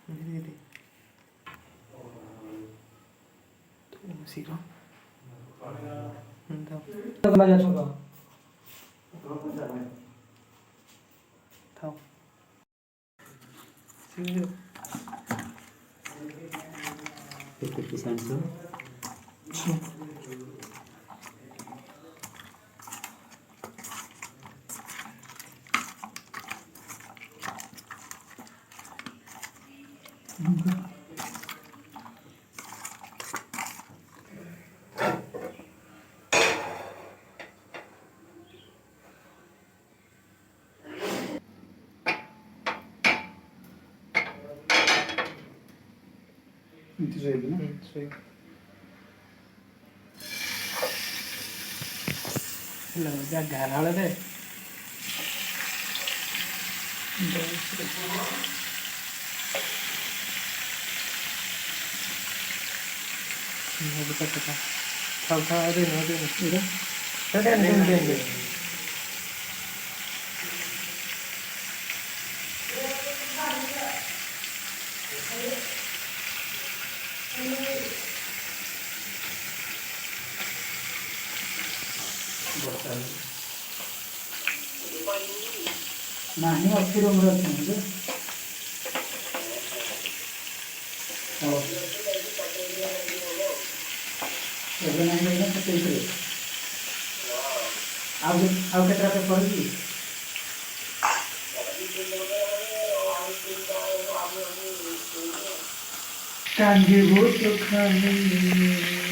धीरे धीरे तो सीखो तो लगा छोका थाओ सीखो 50% so इथे जाईल ना सही लगा घाला दे bisa kita tahu ada itu ada nah ini waktu umur itu oh ଏବେ ନାହିଁ ନା ସେଥିରେ ଆଉ କେତେଟା ପେପର କି କାନ୍ଦିବୁ ତ ଖାଲି